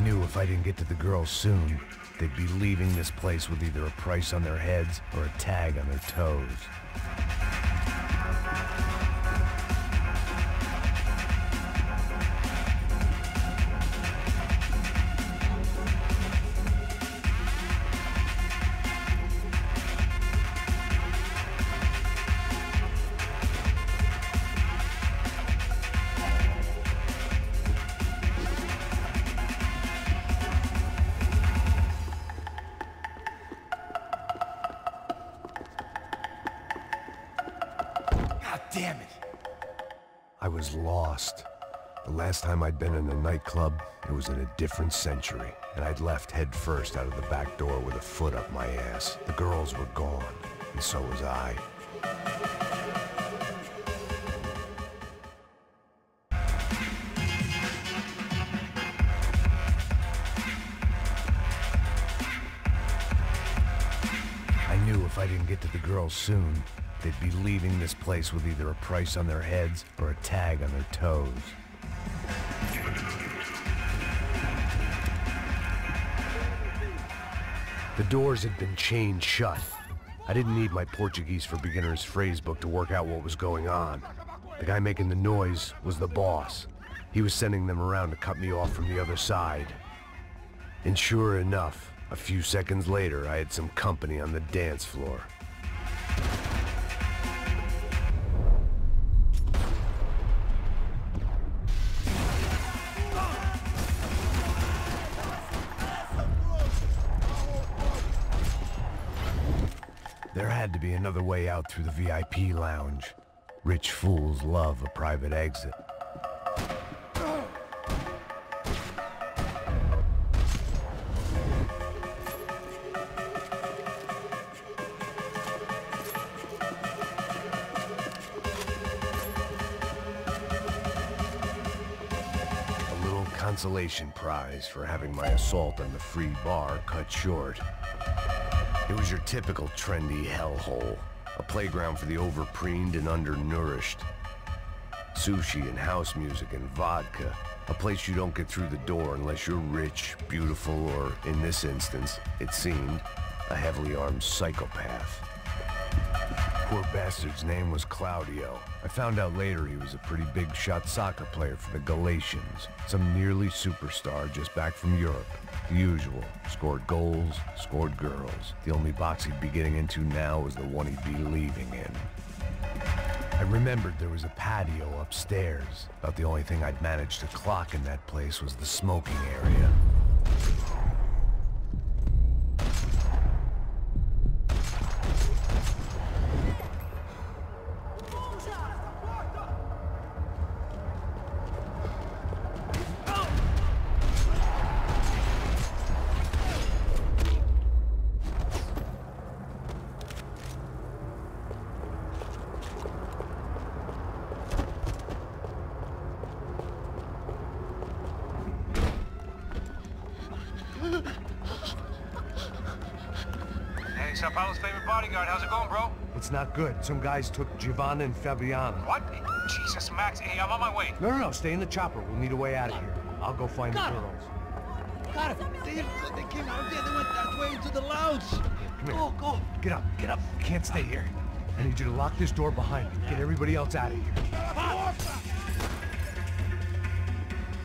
knew if I didn't get to the girls soon, they'd be leaving this place with either a price on their heads or a tag on their toes. Damn it! I was lost. The last time I'd been in a nightclub, it was in a different century, and I'd left head first out of the back door with a foot up my ass. The girls were gone, and so was I. I knew if I didn't get to the girls soon, they'd be leaving this place with either a price on their heads or a tag on their toes. The doors had been chained shut. I didn't need my Portuguese for Beginners phrase book to work out what was going on. The guy making the noise was the boss. He was sending them around to cut me off from the other side. And sure enough, a few seconds later, I had some company on the dance floor. There had to be another way out through the VIP lounge. Rich fools love a private exit. A little consolation prize for having my assault on the free bar cut short. It was your typical trendy hellhole, a playground for the overpreened and undernourished. Sushi and house music and vodka, a place you don't get through the door unless you're rich, beautiful, or, in this instance, it seemed, a heavily armed psychopath. Poor bastard's name was Claudio. I found out later he was a pretty big-shot soccer player for the Galatians, some nearly superstar just back from Europe. The usual. Scored goals, scored girls. The only box he'd be getting into now was the one he'd be leaving in. I remembered there was a patio upstairs. About the only thing I'd managed to clock in that place was the smoking area. Hey, Sao Paulo's favorite bodyguard. How's it going, bro? It's not good. Some guys took Giovanna and Fabiana. What? Jesus, Max. Hey, I'm on my way. No, stay in the chopper. We'll need a way out of here. I'll go find the girls. Got it. They came out there. They went that way into the lounge. Come here. Go. Get up. You can't stay here. I need you to lock this door behind me. Get everybody else out of here.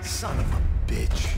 Son of a bitch.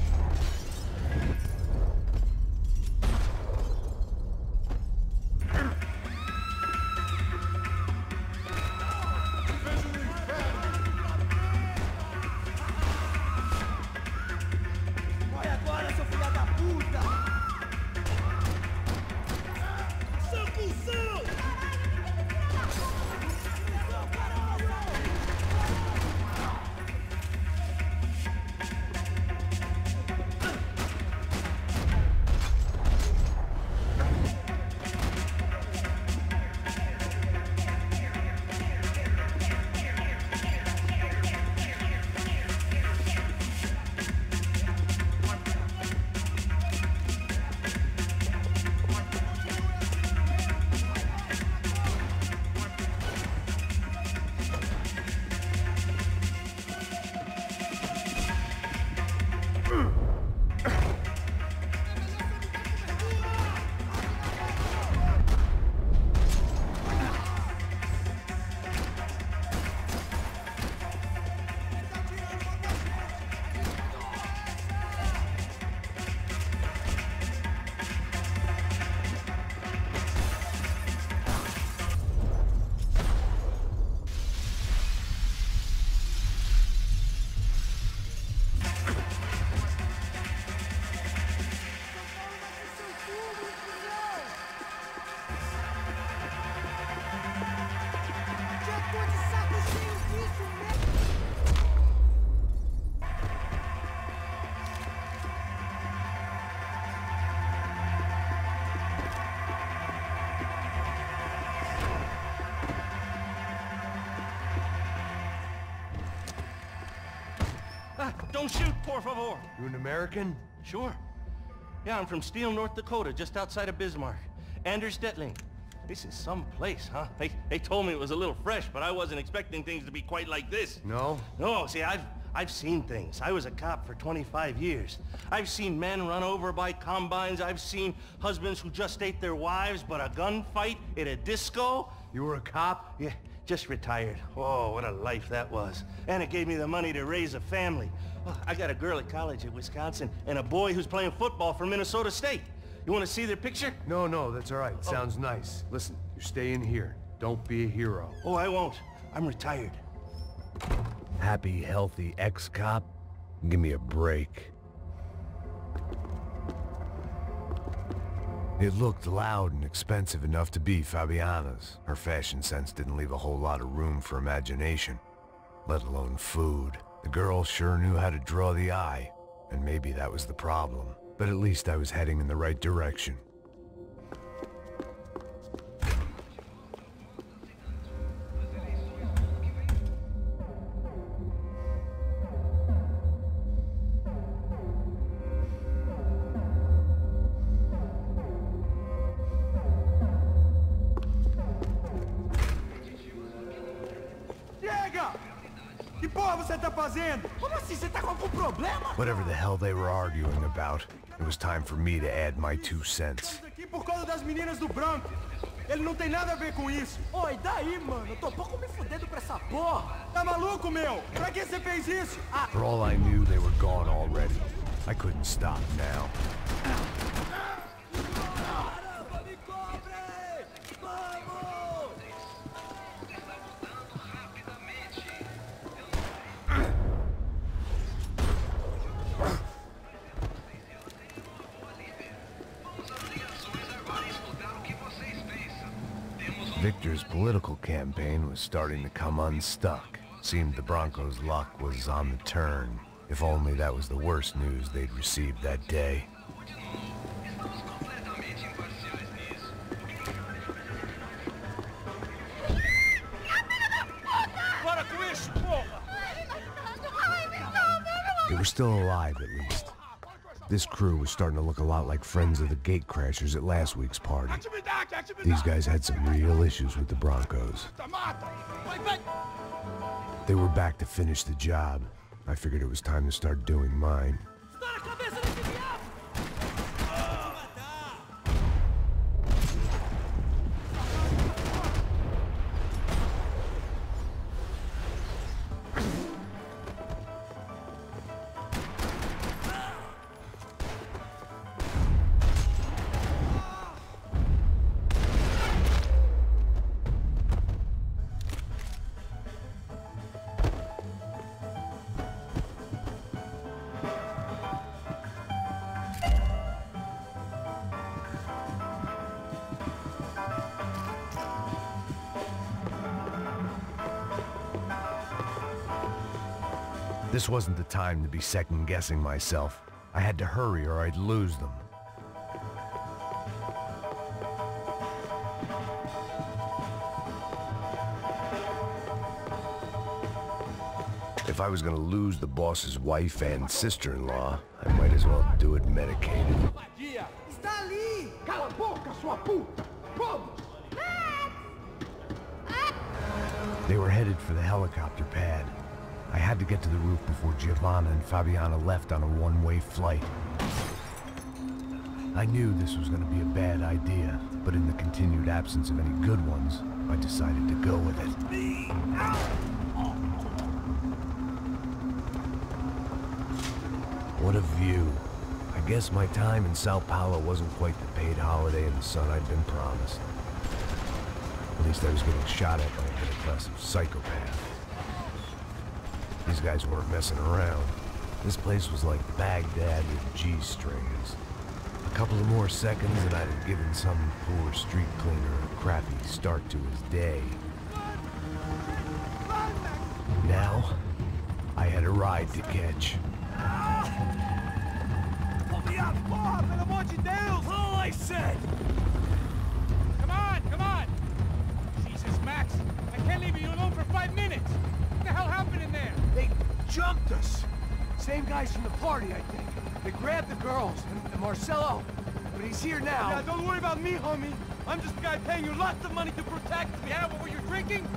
Don't shoot, por favor. You an American? Sure. Yeah, I'm from Steele, North Dakota, just outside of Bismarck. Anders Detling. This is some place, huh? They told me it was a little fresh, but I wasn't expecting things to be quite like this. No? No, see, I've seen things. I was a cop for 25 years. I've seen men run over by combines. I've seen husbands who just ate their wives, but a gunfight at a disco. You were a cop? Yeah, just retired. Oh, what a life that was. And it gave me the money to raise a family. Oh, I got a girl at college at Wisconsin and a boy who's playing football for Minnesota State. You want to see their picture? No, that's all right. Sounds nice. Listen, you're staying here. Don't be a hero. Oh, I won't. I'm retired. Happy, healthy ex-cop? Give me a break. It looked loud and expensive enough to be Fabiana's. Her fashion sense didn't leave a whole lot of room for imagination, let alone food. The girl sure knew how to draw the eye, and maybe that was the problem. But at least I was heading in the right direction. Que porra você tá fazendo? Como assim? Você tá com algum problema? Whatever the hell they were arguing about, it was time for me to add my 2 cents. Estamos aqui por causa das meninas do branco. Ele não tem nada a ver com isso. Oi, daí, mano? Eu tô pouco me fudendo pra essa porra. Tá maluco, meu? Pra que você fez isso? For all I knew, they were gone already. I couldn't stop now. Caramba, me cobre! Vamos! Victor's political campaign was starting to come unstuck. Seemed the Broncos' luck was on the turn. If only that was the worst news they'd received that day. They were still alive, at least. This crew was starting to look a lot like friends of the gatecrashers at last week's party. These guys had some real issues with the Broncos. They were back to finish the job. I figured it was time to start doing mine. This wasn't the time to be second-guessing myself. I had to hurry or I'd lose them. If I was gonna lose the boss's wife and sister-in-law, I might as well do it medicated. Está ali! Cala a boca, sua puta! Vamos! They were headed for the helicopter pad. I had to get to the roof before Giovanna and Fabiana left on a one-way flight. I knew this was going to be a bad idea, but in the continued absence of any good ones, I decided to go with it. What a view. I guess my time in Sao Paulo wasn't quite the paid holiday in the sun I'd been promised. At least I was getting shot at by a middle-class psychopath. These guys weren't messing around. This place was like Baghdad with G-strings. A couple of more seconds and I'd have given some poor street cleaner a crappy start to his day. Now, I had a ride to catch. Pull me up, porra, pelo amor de Deus! All I said! Come on! Jesus, Max, I can't leave you alone for 5 minutes. What the hell happened in there? They jumped us! Same guys from the party, I think. They grabbed the girls, and Marcelo, but he's here now. Yeah, don't worry about me, homie. I'm just a guy paying you lots of money to protect me. Yeah, what were you drinking?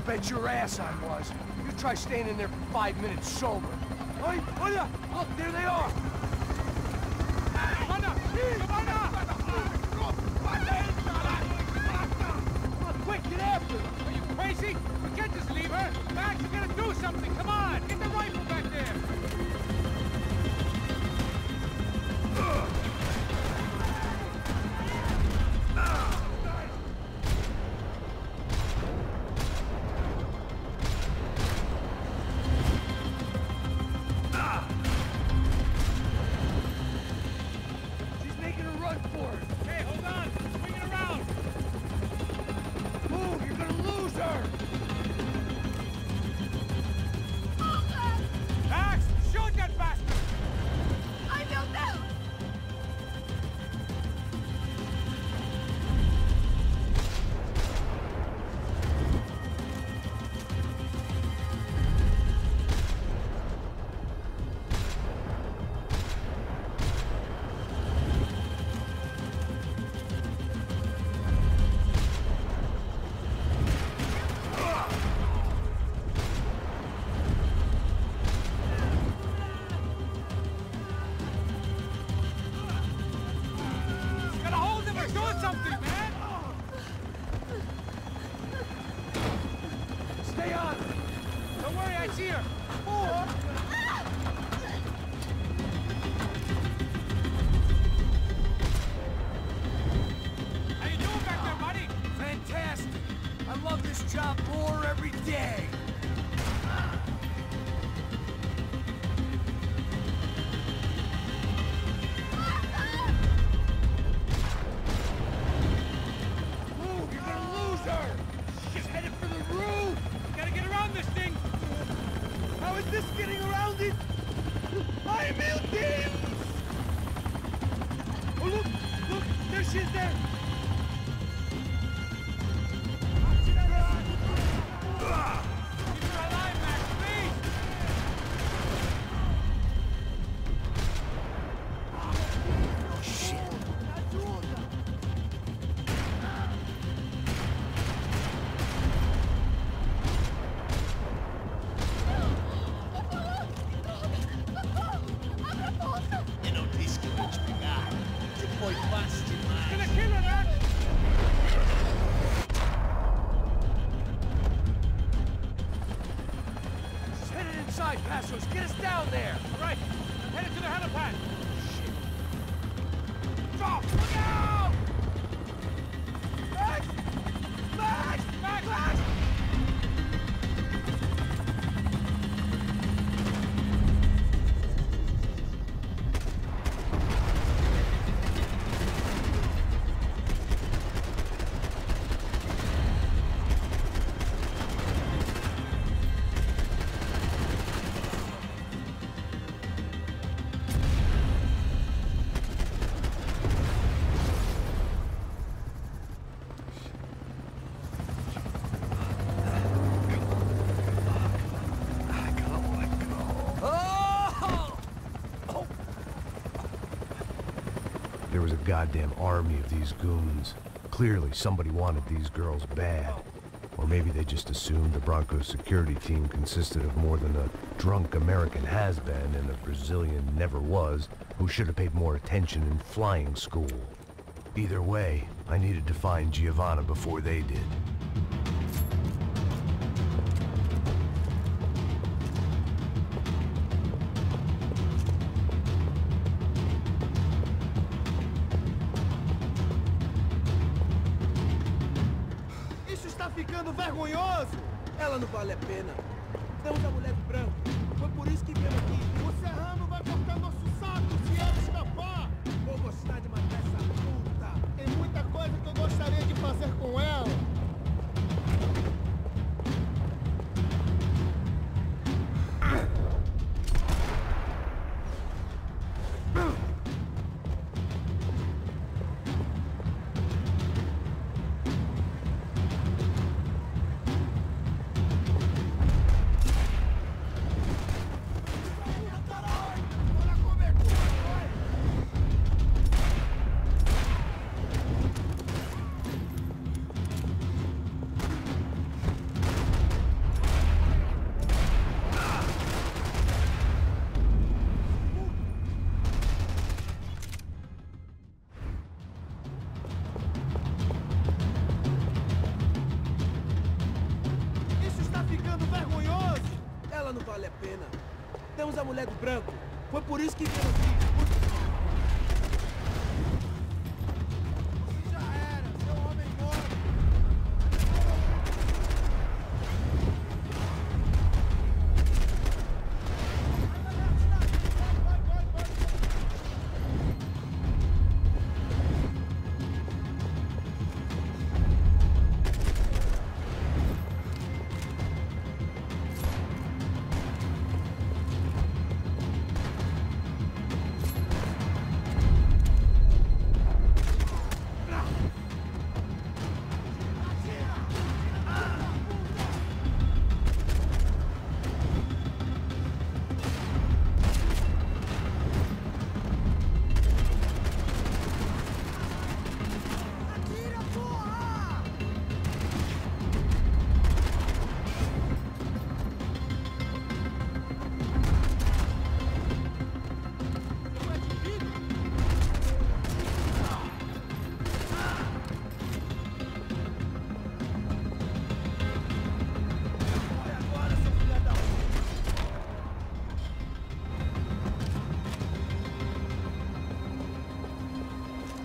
Bet your ass I was. You try staying in there for 5 minutes sober. Oi, Oya! Look, there they are! Come on, quick, get after them! Are you crazy? We can't just leave her. Max, you gotta do something. Come on, get the rifle back there. Get us down there! All right, headed to the helipad. Shit. Drop! Look out! Max! Max! Max! Max! There was a goddamn army of these goons. Clearly, somebody wanted these girls bad. Or maybe they just assumed the Broncos security team consisted of more than a drunk American has-been and a Brazilian never was who should have paid more attention in flying school. Either way, I needed to find Giovanna before they did. Ficando vergonhoso! Ela não vale a pena. Estamos a mulher do branco. Foi por isso que viemos aqui. O Serrano vai cortar nosso saco se ela escapar! Vou gostar de matar essa puta! Tem muita coisa que eu gostaria de fazer com ela! não vale a pena. Temos a mulher do branco. Foi por isso que viemos aqui. Já era, seu homem morto.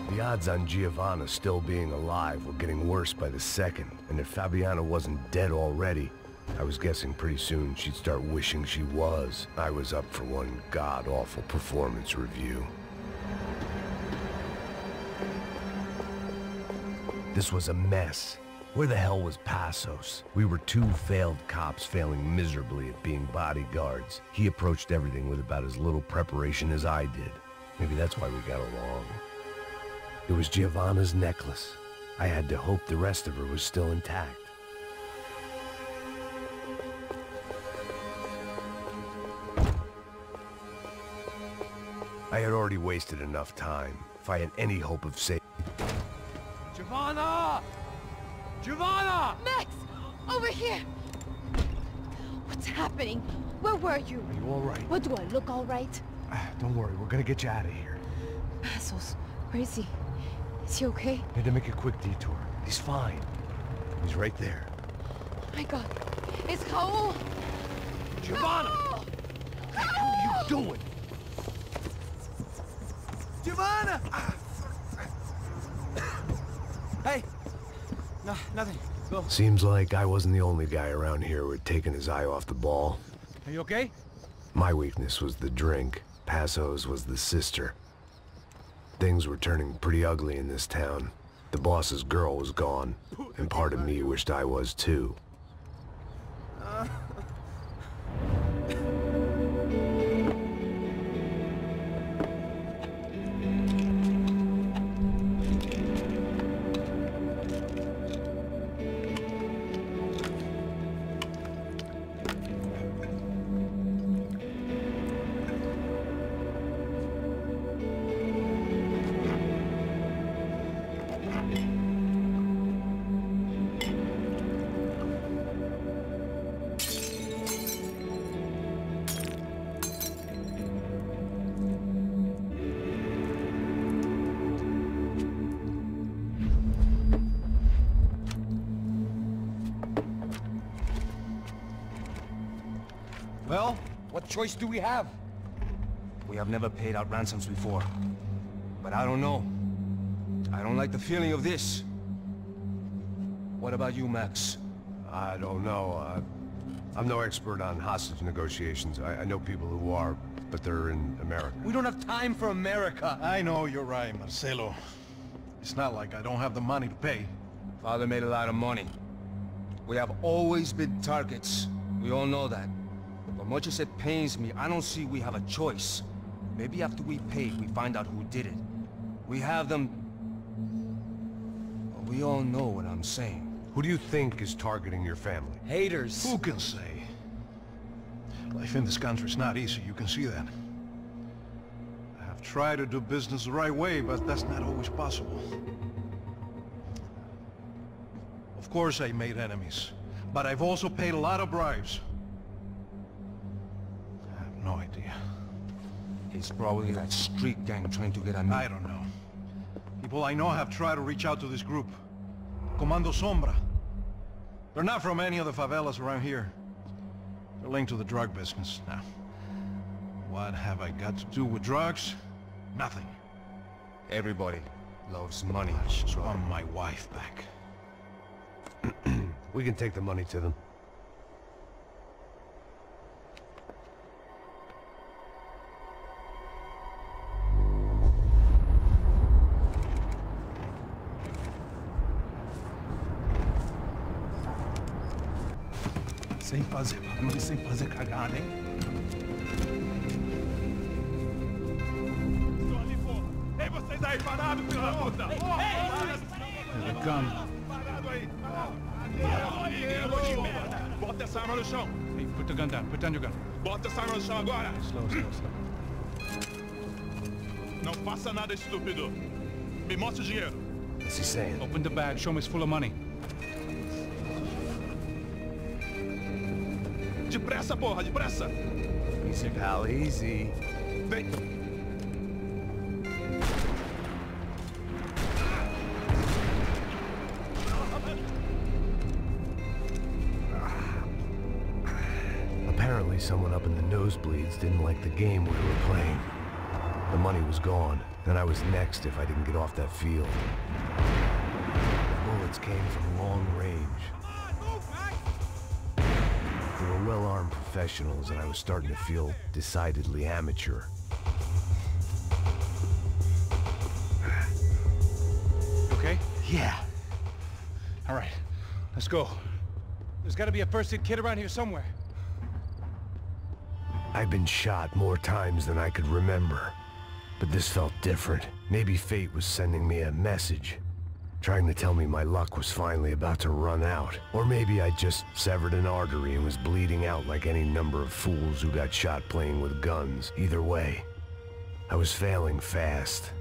The odds on Giovanna still being alive were getting worse by the second, and if Fabiana wasn't dead already, I was guessing pretty soon she'd start wishing she was. I was up for one god-awful performance review. This was a mess. Where the hell was Passos? We were two failed cops failing miserably at being bodyguards. He approached everything with about as little preparation as I did. Maybe that's why we got along. It was Giovanna's necklace. I had to hope the rest of her was still intact. I had already wasted enough time. If I had any hope of saving... Giovanna! Giovanna! Max! Over here! What's happening? Where were you? Are you all right? What, do I look all right? Don't worry, we're gonna get you out of here. Passos, where is he? Is he okay? Need to make a quick detour. He's fine. He's right there. Oh my God. It's Raul! Giovanna! Raul! What are you doing? Giovanna! Hey! No, nothing. Go. Seems like I wasn't the only guy around here who had taken his eye off the ball. Are you okay? My weakness was the drink. Passos was the sister. Things were turning pretty ugly in this town. The boss's girl was gone, and part of me wished I was too. Well, what choice do we have? We have never paid out ransoms before. But I don't know. I don't like the feeling of this. What about you, Max? I don't know. I'm no expert on hostage negotiations. I know people who are, but they're in America. We don't have time for America. I know you're right, Marcelo. It's not like I don't have the money to pay. Father made a lot of money. We have always been targets. We all know that. But much as it pains me, I don't see we have a choice. Maybe after we pay, we find out who did it. We have them... Well, we all know what I'm saying. Who do you think is targeting your family? Haters. Who can say? Life in this country is not easy, you can see that. I have tried to do business the right way, but that's not always possible. Of course I made enemies, but I've also paid a lot of bribes. I have no idea. It's probably that street gang trying to get at me. I don't know. People I know have tried to reach out to this group. Comando Sombra. They're not from any of the favelas around here. They're linked to the drug business. Now, what have I got to do with drugs? Nothing. Everybody loves money. I just want my wife back. We can take the money to them. Sem fazer cagada, hein? Estou ali, porra! Ei, vocês aí, parados, filha da puta! Here they come. Parado aí! Bota essa arma no chão! Hey, put the gun down. Put down your gun. Bota essa arma no chão agora! Slow. Não faça nada estúpido! Me mostre o dinheiro! What's he saying? Open the bag. Show me it's full of money. Depressa, porra, depressa! Easy, pal, easy. Vem! Apparently someone up in the nosebleeds didn't like the game we were playing. The money was gone, and I was next if I didn't get off that field. The bullets came from long range. They were well-armed professionals, and I was starting to feel decidedly amateur. Okay? Yeah. All right. Let's go. There's got to be a first-aid kit around here somewhere. I've been shot more times than I could remember, but this felt different. Maybe fate was sending me a message, trying to tell me my luck was finally about to run out. Or maybe I just severed an artery and was bleeding out like any number of fools who got shot playing with guns. Either way, I was failing fast.